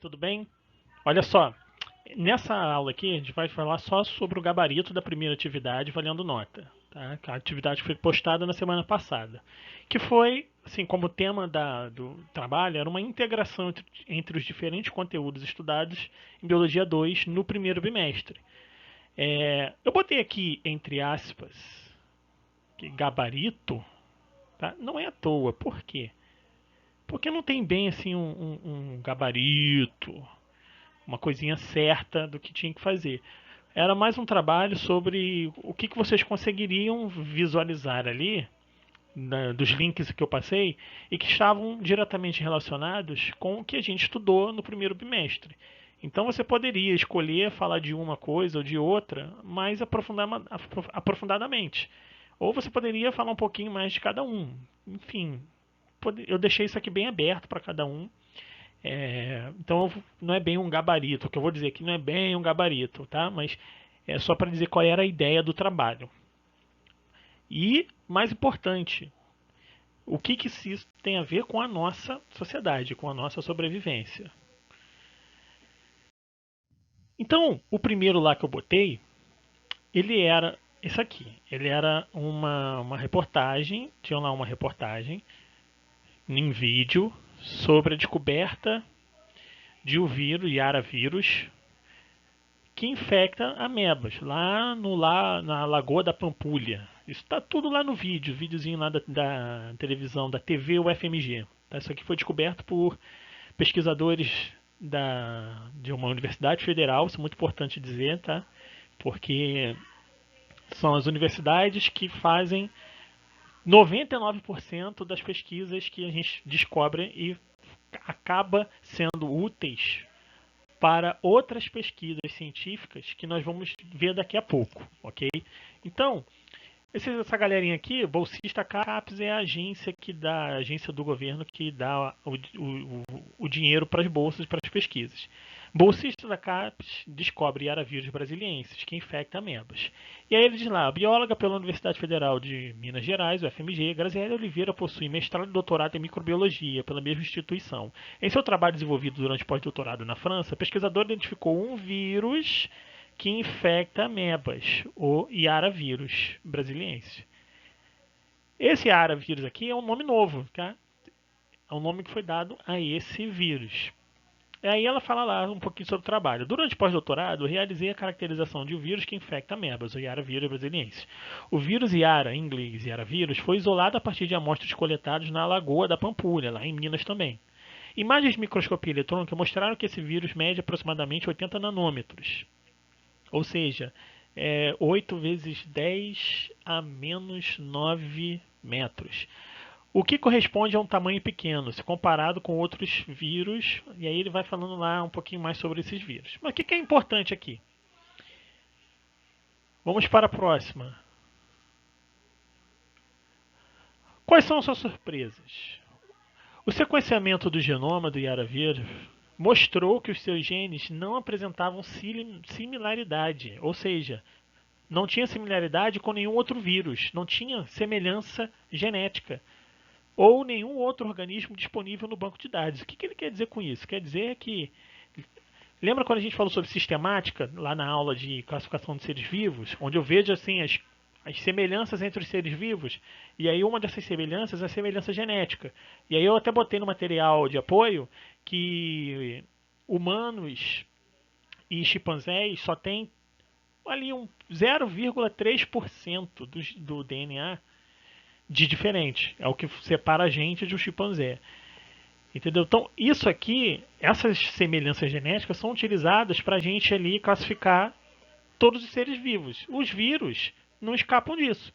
tudo bem? Olha só, nessa aula aqui a gente vai falar só sobre o gabarito da primeira atividade valendo nota, tá? A atividade foi postada na semana passada, que foi, assim, como tema do trabalho, era uma integração entre os diferentes conteúdos estudados em Biologia 2 no primeiro bimestre. Eu botei aqui, entre aspas, que gabarito, tá? Não é à toa, por quê? Porque não tem bem assim um gabarito, uma coisinha certa do que tinha que fazer. Era mais um trabalho sobre o que vocês conseguiriam visualizar ali, dos links que eu passei, e que estavam diretamente relacionados com o que a gente estudou no primeiro bimestre. Então você poderia escolher falar de uma coisa ou de outra mais aprofundadamente. Ou você poderia falar um pouquinho mais de cada um. Enfim, eu deixei isso aqui bem aberto para cada um. Então não é bem um gabarito. O que eu vou dizer aqui não é bem um gabarito, tá? Mas é só para dizer qual era a ideia do trabalho. E, mais importante, o que isso tem a ver com a nossa sociedade, com a nossa sobrevivência. Então, o primeiro lá que eu botei, ele era isso aqui. Ele era uma reportagem, tinha lá uma reportagem em vídeo sobre a descoberta de um vírus, Yara vírus, que infecta amebas, lá na Lagoa da Pampulha. Isso está tudo lá no vídeo, videozinho lá da televisão, da TV UFMG. Tá? Isso aqui foi descoberto por pesquisadores de uma universidade federal, isso é muito importante dizer, tá? Porque são as universidades que fazem 99% das pesquisas que a gente descobre e acaba sendo úteis para outras pesquisas científicas que nós vamos ver daqui a pouco, ok? Então, essa galerinha aqui, bolsista CAPES, é a agência do governo que dá o dinheiro para as bolsas, para as pesquisas. Bolsista da CAPES descobre Yaravírus brasiliensis, que infecta amebas. E aí ele diz lá, bióloga pela Universidade Federal de Minas Gerais, UFMG, Graziela Oliveira possui mestrado e doutorado em microbiologia pela mesma instituição. Em seu trabalho desenvolvido durante pós-doutorado na França, a pesquisadora identificou um vírus que infecta amebas, o Yaravírus brasiliensis. Esse Yaravírus aqui é um nome novo, tá? É um nome que foi dado a esse vírus. E aí ela fala lá um pouquinho sobre o trabalho. Durante o pós-doutorado, realizei a caracterização de um vírus que infecta amebas, o Yaravírus brasiliensis. O vírus Yara, em inglês Yaravírus, foi isolado a partir de amostras coletadas na Lagoa da Pampulha, lá em Minas também. Imagens de microscopia eletrônica mostraram que esse vírus mede aproximadamente 80 nanômetros. Ou seja, 8 vezes 10 a menos 9 metros. O que corresponde a um tamanho pequeno, se comparado com outros vírus, e aí ele vai falando lá um pouquinho mais sobre esses vírus. Mas o que é importante aqui? Vamos para a próxima. Quais são as suas surpresas? O sequenciamento do genoma do Yaravírus mostrou que os seus genes não apresentavam similaridade, ou seja, não tinha similaridade com nenhum outro vírus, não tinha semelhança genética ou nenhum outro organismo disponível no banco de dados. O que ele quer dizer com isso? Quer dizer que... Lembra quando a gente falou sobre sistemática, lá na aula de classificação de seres vivos, onde eu vejo assim as semelhanças entre os seres vivos, e aí uma dessas semelhanças é a semelhança genética. E aí eu até botei no material de apoio que humanos e chimpanzés só tem ali um 0,3% do DNA de diferente. É o que separa a gente de um chimpanzé. Entendeu? Então, isso aqui, essas semelhanças genéticas são utilizadas para a gente ali classificar todos os seres vivos. Os vírus não escapam disso.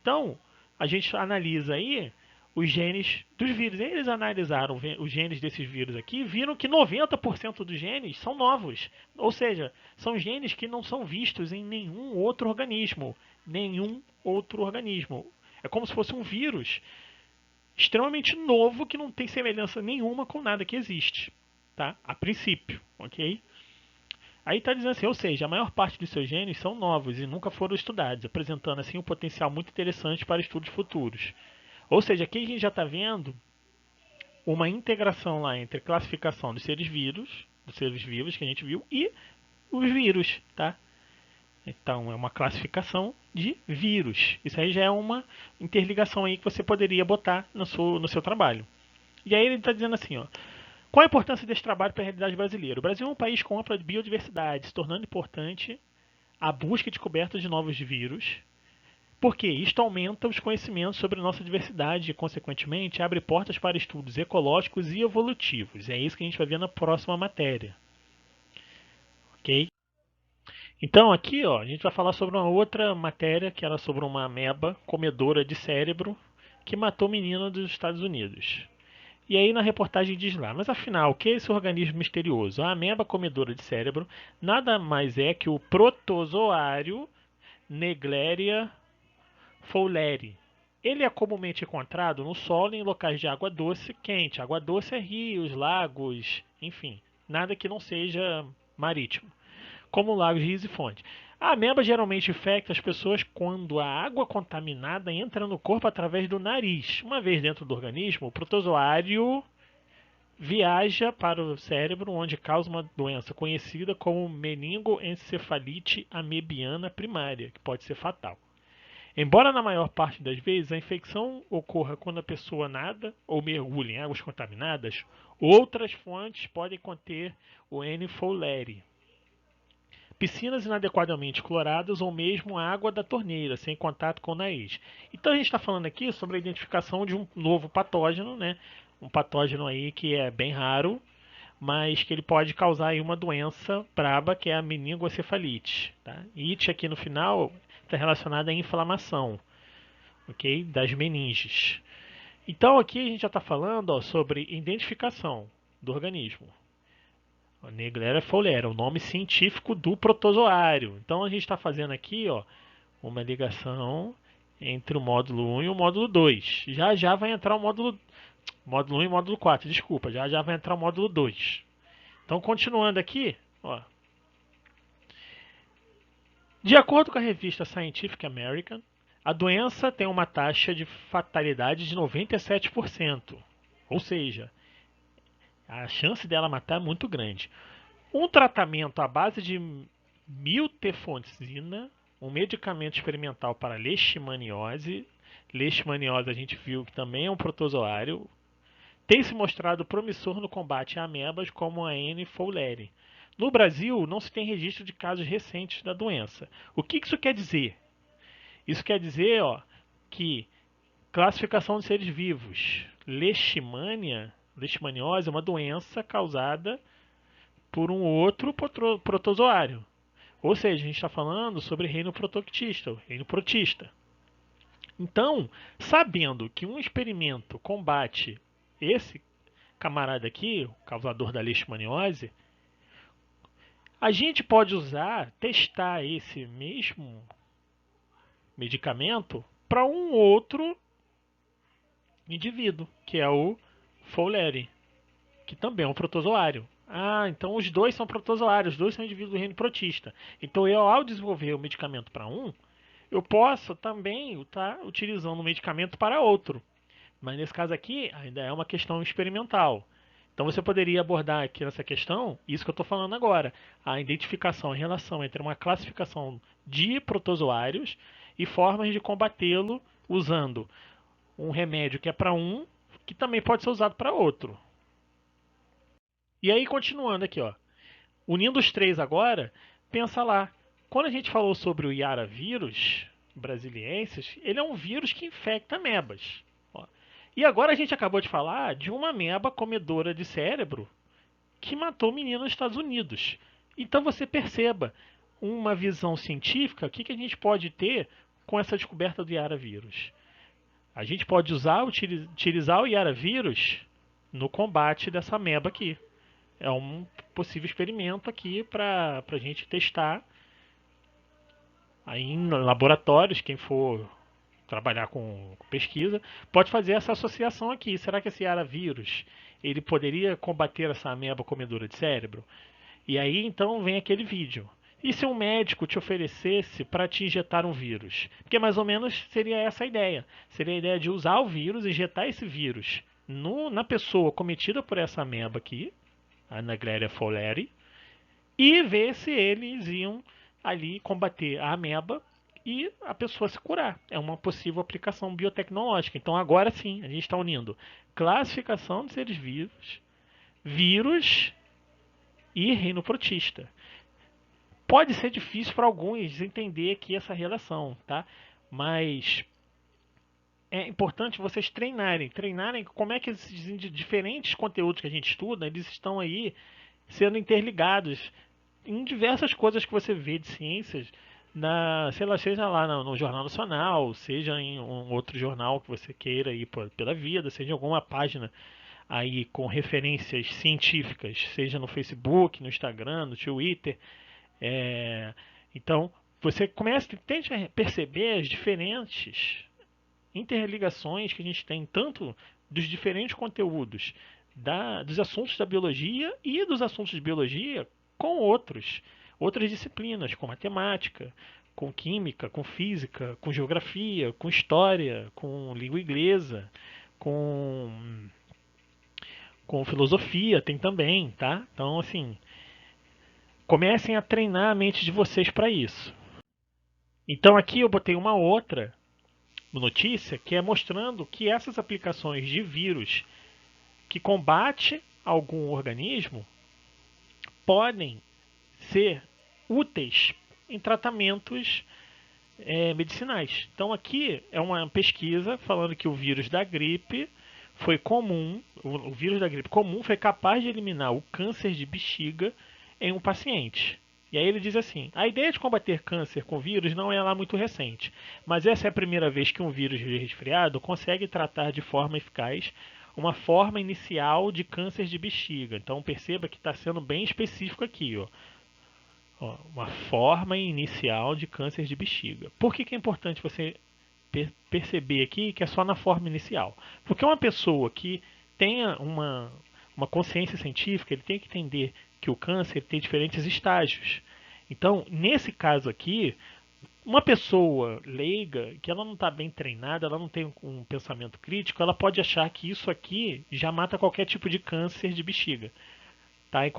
Então, a gente analisa aí os genes dos vírus. Eles analisaram os genes desses vírus aqui e viram que 90% dos genes são novos. Ou seja, são genes que não são vistos em nenhum outro organismo. Nenhum outro organismo. É como se fosse um vírus extremamente novo que não tem semelhança nenhuma com nada que existe, tá? A princípio, ok? Aí está dizendo assim, ou seja, a maior parte dos seus genes são novos e nunca foram estudados, apresentando assim um potencial muito interessante para estudos futuros. Ou seja, aqui a gente já está vendo uma integração lá entre classificação dos seres vivos, dos seres vivos que a gente viu, e os vírus, tá? Então é uma classificação de vírus. Isso aí já é uma interligação aí que você poderia botar no seu trabalho. E aí ele está dizendo assim, ó. Qual a importância desse trabalho para a realidade brasileira? O Brasil é um país com ampla biodiversidade, se tornando importante a busca e descoberta de novos vírus, porque isto aumenta os conhecimentos sobre a nossa diversidade e, consequentemente, abre portas para estudos ecológicos e evolutivos. É isso que a gente vai ver na próxima matéria. Ok? Então, aqui ó, a gente vai falar sobre uma outra matéria, que era sobre uma ameba comedora de cérebro que matou menina dos Estados Unidos. E aí na reportagem diz lá, mas afinal, o que é esse organismo misterioso? A ameba comedora de cérebro nada mais é que o protozoário Naegleria fowleri. Ele é comumente encontrado no solo em locais de água doce quente. Água doce é rios, lagos, enfim, nada que não seja marítimo, como lagos, rios e fontes. A ameba geralmente infecta as pessoas quando a água contaminada entra no corpo através do nariz. Uma vez dentro do organismo, o protozoário viaja para o cérebro, onde causa uma doença conhecida como meningoencefalite amebiana primária, que pode ser fatal. Embora na maior parte das vezes a infecção ocorra quando a pessoa nada ou mergulha em águas contaminadas, outras fontes podem conter o N. fowleri. Piscinas inadequadamente cloradas ou mesmo a água da torneira, sem contato com o nariz. Então a gente está falando aqui sobre a identificação de um novo patógeno, né? Um patógeno aí que é bem raro, mas que ele pode causar aí uma doença braba, que é a meningoencefalite. Tá? It aqui no final está relacionada à inflamação, ok? Das meninges. Então aqui a gente já está falando ó, sobre identificação do organismo. A Naegleria fowleri, o nome científico do protozoário. Então a gente está fazendo aqui ó, uma ligação entre o módulo 1 e o módulo 2. Já já vai entrar o módulo 1 e módulo 4, desculpa, já já vai entrar o módulo 2. Então continuando aqui, ó. De acordo com a revista Scientific American, a doença tem uma taxa de fatalidade de 97%. Ou seja, a chance dela matar é muito grande. Um tratamento à base de miltefosina, um medicamento experimental para leishmaniose. Leishmaniose a gente viu que também é um protozoário. Tem se mostrado promissor no combate a amebas como a N. fowleri. No Brasil, não se tem registro de casos recentes da doença. O que isso quer dizer? Isso quer dizer ó, que classificação de seres vivos. Leishmaniose é uma doença causada por um outro protozoário. Ou seja, a gente está falando sobre reino protoctista, reino protista. Então, sabendo que um experimento combate esse camarada aqui, o causador da leishmaniose, a gente pode testar esse mesmo medicamento para um outro indivíduo, que é o fowleri, que também é um protozoário. Ah, então os dois são protozoários, os dois são indivíduos do reino protista. Então eu, ao desenvolver o medicamento para um, eu posso também estar utilizando o medicamento para outro. Mas nesse caso aqui, ainda é uma questão experimental. Então você poderia abordar aqui nessa questão, isso que eu estou falando agora, a identificação, a relação entre uma classificação de protozoários e formas de combatê-lo usando um remédio que é para um, que também pode ser usado para outro. E aí, continuando aqui, ó, unindo os três agora, pensa lá, quando a gente falou sobre o Yara vírus brasiliensis, ele é um vírus que infecta amebas. Ó. E agora a gente acabou de falar de uma ameba comedora de cérebro que matou um menino nos Estados Unidos. Então você perceba uma visão científica, o que a gente pode ter com essa descoberta do Yara vírus. A gente pode utilizar o Yara vírus no combate dessa ameba aqui. É um possível experimento aqui para a gente testar aí em laboratórios, quem for trabalhar com pesquisa, pode fazer essa associação aqui. Será que esse aravírus ele poderia combater essa ameba comedora de cérebro? E aí então vem aquele vídeo. E se um médico te oferecesse para te injetar um vírus? Porque mais ou menos seria essa a ideia. Seria a ideia de usar o vírus, injetar esse vírus na pessoa cometida por essa ameba aqui, a Naegleria fowleri, e ver se eles iam ali combater a ameba e a pessoa se curar. É uma possível aplicação biotecnológica. Então agora sim, a gente está unindo classificação de seres vivos, vírus e reino protista. Pode ser difícil para alguns entender aqui essa relação, tá? Mas é importante vocês treinarem como é que esses diferentes conteúdos que a gente estuda, eles estão aí sendo interligados em diversas coisas que você vê de ciências, seja lá no Jornal Nacional, seja em um outro jornal que você queira ir pela vida, seja em alguma página aí com referências científicas, seja no Facebook, no Instagram, no Twitter. É, então, você tente perceber as diferentes interligações que a gente tem, tanto dos diferentes conteúdos dos assuntos da biologia e dos assuntos de biologia com outras disciplinas, com matemática, com química, com física, com geografia, com história, com língua inglesa, com, com filosofia, tem também, tá? Então, assim, comecem a treinar a mente de vocês para isso. Então, aqui eu botei uma outra notícia que é mostrando que essas aplicações de vírus que combate algum organismo podem ser úteis em tratamentos medicinais. Então aqui é uma pesquisa falando que o vírus da gripe foi comum, o vírus da gripe comum foi capaz de eliminar o câncer de bexiga em um paciente. E aí ele diz assim: a ideia de combater câncer com vírus não é lá muito recente, mas essa é a primeira vez que um vírus de resfriado consegue tratar de forma eficaz uma forma inicial de câncer de bexiga. Então perceba que está sendo bem específico aqui, ó. Uma forma inicial de câncer de bexiga. Por que é importante você perceber aqui que é só na forma inicial? Porque uma pessoa que tenha uma consciência científica, ele tem que entender que o câncer tem diferentes estágios. Então, nesse caso aqui, uma pessoa leiga, que ela não está bem treinada, ela não tem um pensamento crítico, ela pode achar que isso aqui já mata qualquer tipo de câncer de bexiga, tá? Em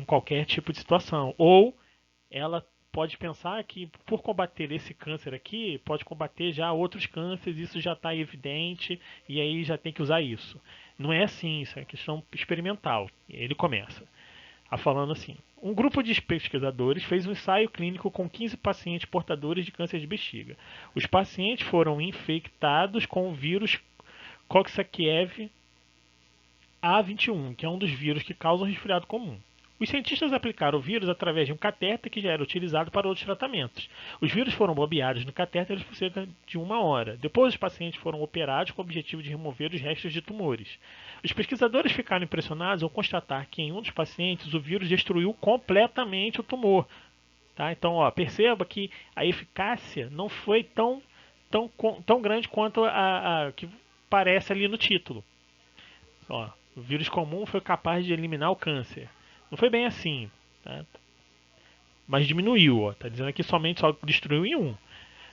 qualquer tipo de situação. Ou ela pode pensar que por combater esse câncer aqui, pode combater já outros cânceres, isso já está evidente, e aí já tem que usar isso. Não é assim, isso é questão experimental. Ele começa falando assim: um grupo de pesquisadores fez um ensaio clínico com 15 pacientes portadores de câncer de bexiga. Os pacientes foram infectados com o vírus Coxsackie A21, que é um dos vírus que causam resfriado comum. Os cientistas aplicaram o vírus através de um catéter que já era utilizado para outros tratamentos. Os vírus foram bombeados no catéter por cerca de 1 hora. Depois, os pacientes foram operados com o objetivo de remover os restos de tumores. Os pesquisadores ficaram impressionados ao constatar que em um dos pacientes o vírus destruiu completamente o tumor. Tá? Então, perceba que a eficácia não foi tão grande quanto a que parece ali no título. O vírus comum foi capaz de eliminar o câncer. Não foi bem assim, tá? Mas diminuiu. Está dizendo aqui somente só destruiu em um.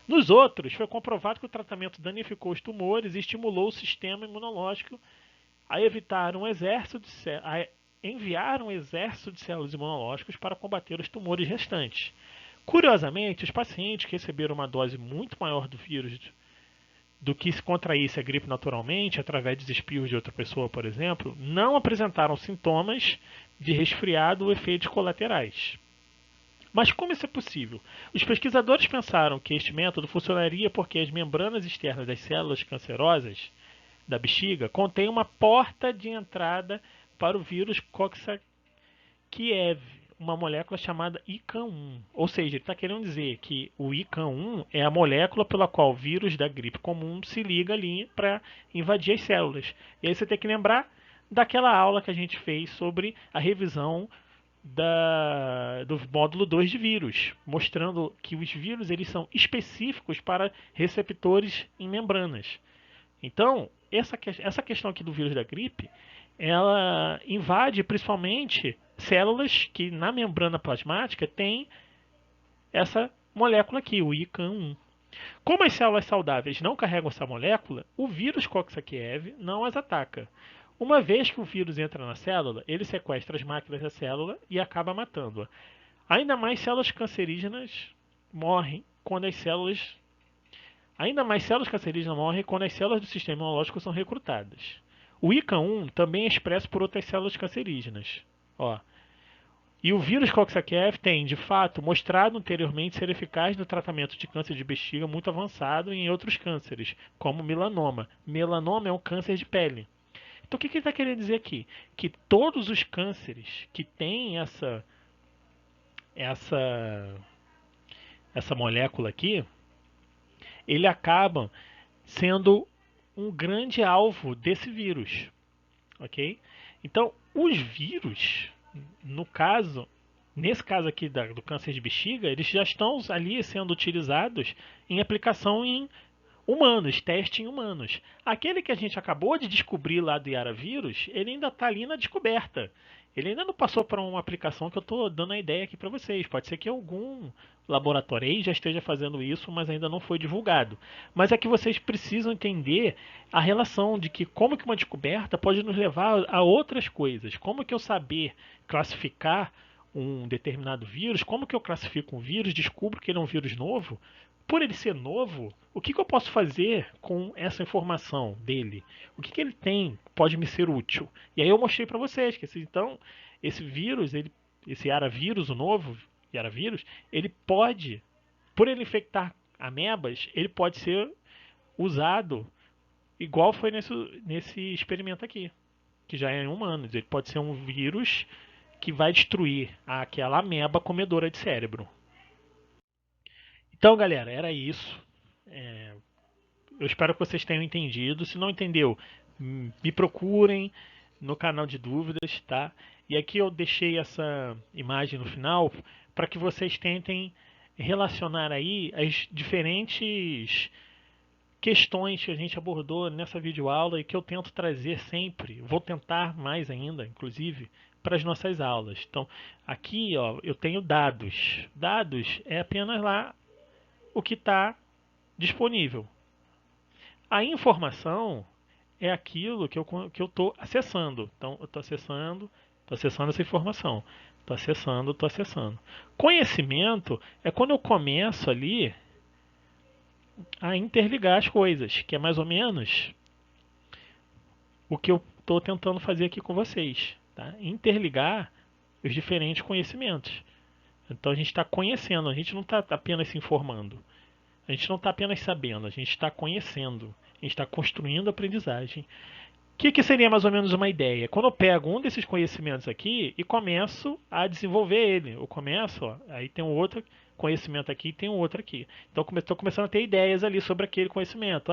Nos outros, foi comprovado que o tratamento danificou os tumores e estimulou o sistema imunológico a enviar um exército de células imunológicas para combater os tumores restantes. Curiosamente, os pacientes que receberam uma dose muito maior do vírus do que se contraísse a gripe naturalmente, através dos espirros de outra pessoa, por exemplo, não apresentaram sintomas de resfriado ou efeitos colaterais. Mas como isso é possível? Os pesquisadores pensaram que este método funcionaria porque as membranas externas das células cancerosas da bexiga contêm uma porta de entrada para o vírus Coxsackie, uma molécula chamada ICAM1. Ou seja, ele está querendo dizer que o ICAM1 é a molécula pela qual o vírus da gripe comum se liga ali para invadir as células. E aí você tem que lembrar daquela aula que a gente fez sobre a revisão do módulo 2 de vírus, mostrando que os vírus eles são específicos para receptores em membranas. Então, essa questão aqui do vírus da gripe, ela invade principalmente células que na membrana plasmática tem essa molécula aqui, o ICAM1. Como as células saudáveis não carregam essa molécula, o vírus Coxsackie não as ataca. Uma vez que o vírus entra na célula, ele sequestra as máquinas da célula e acaba matando-a. Ainda mais células cancerígenas morrem quando as células Ainda mais células cancerígenas morrem quando as células do sistema imunológico são recrutadas. O ICA1 também é expresso por outras células cancerígenas. Ó. E o vírus Coxsackie tem, de fato, mostrado anteriormente ser eficaz no tratamento de câncer de bexiga muito avançado e em outros cânceres, como melanoma. Melanoma é um câncer de pele. Então o que ele está querendo dizer aqui? Que todos os cânceres que têm essa molécula aqui, ele acabam sendo um grande alvo desse vírus, ok? Então, os vírus, nesse caso aqui do câncer de bexiga, eles já estão ali sendo utilizados em aplicação em humanos, teste em humanos. Aquele que a gente acabou de descobrir lá do Yaravírus, ele ainda está ali na descoberta. Ele ainda não passou para uma aplicação que eu estou dando a ideia aqui para vocês. Pode ser que algum laboratório aí já esteja fazendo isso, mas ainda não foi divulgado. Mas é que vocês precisam entender a relação de que como que uma descoberta pode nos levar a outras coisas. Como que eu saber classificar um determinado vírus, como que eu classifico um vírus, descubro que ele é um vírus novo. Por ele ser novo, o que eu posso fazer com essa informação dele? O que ele tem pode me ser útil? E aí eu mostrei para vocês que esse vírus, esse Yaravírus, o novo Yaravírus, ele pode, por ele infectar amebas, ele pode ser usado igual foi nesse experimento aqui, que já é em humanos. Ele pode ser um vírus que vai destruir aquela ameba comedora de cérebro. Então, galera, era isso. Eu espero que vocês tenham entendido. Se não entendeu, me procurem no canal de dúvidas, tá? E aqui eu deixei essa imagem no final para que vocês tentem relacionar aí as diferentes questões que a gente abordou nessa videoaula e que eu tento trazer sempre, vou tentar mais ainda, inclusive, para as nossas aulas. Então, aqui ó, eu tenho dados. Dados é apenas lá o que está disponível. A informação é aquilo que eu estou acessando. Então, eu estou acessando essa informação. Estou acessando. Conhecimento é quando eu começo ali a interligar as coisas, que é mais ou menos o que eu estou tentando fazer aqui com vocês. Tá? Interligar os diferentes conhecimentos. Então, a gente está conhecendo, a gente não está apenas se informando. A gente não está apenas sabendo, a gente está conhecendo, a gente está construindo aprendizagem. O que seria mais ou menos uma ideia? Quando eu pego um desses conhecimentos aqui e começo a desenvolver ele, eu começo, ó, aí tem um outro conhecimento aqui e tem um outro aqui. Então estou começando a ter ideias ali sobre aquele conhecimento.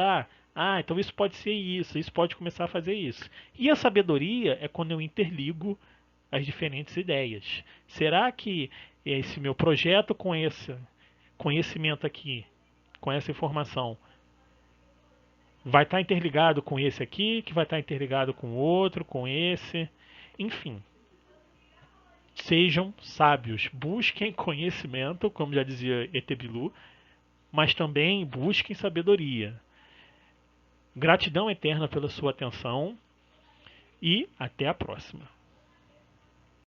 Então isso pode ser isso pode começar a fazer isso. E a sabedoria é quando eu interligo as diferentes ideias. Será que esse meu projeto com esse conhecimento aqui, com essa informação, vai estar interligado com esse aqui, que vai estar interligado com o outro, com esse, enfim. Sejam sábios, busquem conhecimento, como já dizia Etebilu, mas também busquem sabedoria. Gratidão eterna pela sua atenção e até a próxima.